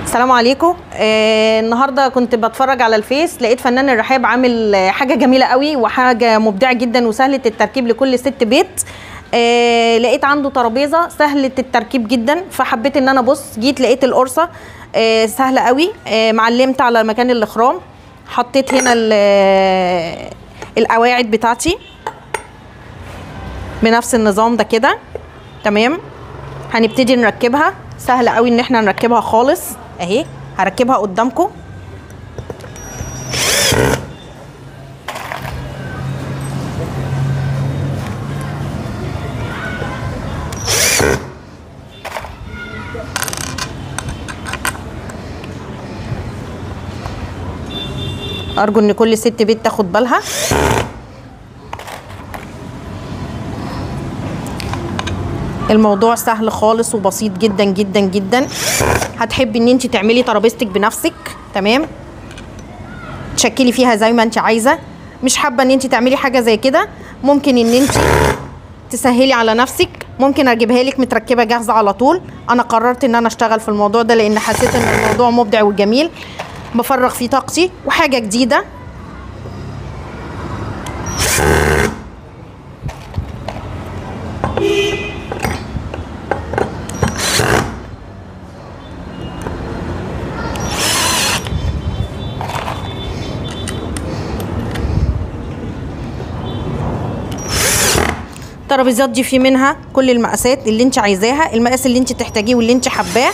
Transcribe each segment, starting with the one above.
السلام عليكم. النهارده كنت بتفرج على الفيس، لقيت فنان الرحاب عامل حاجه جميله قوي وحاجه مبدعه جدا وسهله التركيب لكل ست بيت. لقيت عنده ترابيزه سهله التركيب جدا، فحبيت ان انا جيت لقيت القرصه سهله قوي. معلمت على مكان الاخرام، حطيت هنا القواعد بتاعتي بنفس النظام ده كده. تمام، هنبتدي نركبها. سهل قوي ان احنا نركبها خالص اهي. هركبها قدامكم. ارجو ان كل ست بيت تاخد بالها. الموضوع سهل خالص وبسيط جدا جدا جدا. هتحبي ان انت تعملي ترابيزتك بنفسك. تمام، تشكلي فيها زي ما انت عايزه. مش حابه ان انت تعملي حاجه زي كده، ممكن ان انت تسهلي على نفسك. ممكن اجيبها لك متركبه جاهزه على طول. انا قررت ان انا اشتغل في الموضوع ده لان حسيت ان الموضوع مبدع وجميل، بفرغ فيه طاقتي وحاجه جديده. الترابيزات دي في منها كل المقاسات اللي انت عايزاها. المقاس اللي انت تحتاجيه واللي انت حباه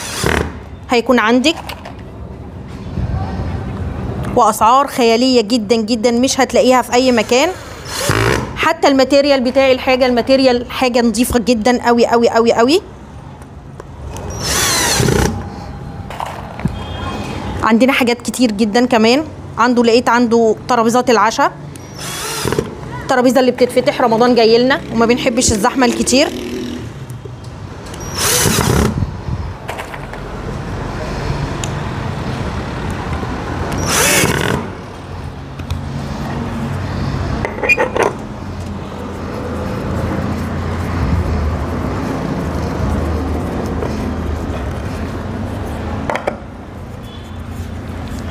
هيكون عندك، واسعار خياليه جدا جدا مش هتلاقيها في اي مكان. حتى الماتيريال بتاعي الماتيريال حاجه نظيفه جدا قوي قوي قوي قوي. عندنا حاجات كتير جدا كمان. لقيت عنده ترابيزات العشاء، الترابيزه اللي بتتفتح. رمضان جاي لنا وما بنحبش الزحمه الكتير.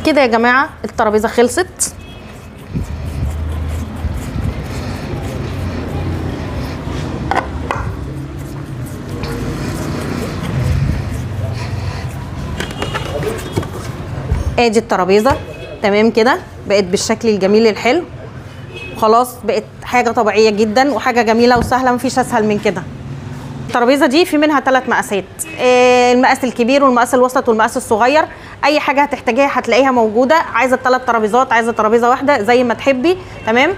كده يا جماعه الترابيزه خلصت. ادي الترابيزه. تمام كده بقت بالشكل الجميل الحلو. خلاص بقت حاجه طبيعيه جدا وحاجه جميله وسهله، مفيش اسهل من كده. الترابيزه دي في منها 3 مقاسات، المقاس الكبير والمقاس الوسط والمقاس الصغير. اي حاجه هتحتاجيها هتلاقيها موجوده. عايزه 3 ترابيزات، عايزه ترابيزه واحده، زي ما تحبي. تمام،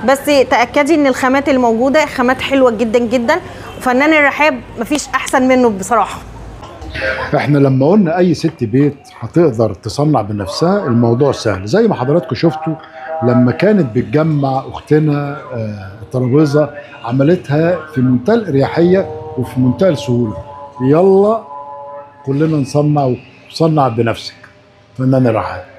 بس تاكدي ان الخامات الموجوده خامات حلوه جدا جدا. وفنان الرحاب مفيش احسن منه بصراحه. احنا لما قلنا اي ست بيت هتقدر تصنع بنفسها، الموضوع سهل. زي ما حضراتكم شفتوا لما كانت بتجمع اختنا الترابيزه، عملتها في منتهى الاريحيه وفي منتهى السهوله. يلا كلنا نصنع، وصنع بنفسك. فنان الرحاب.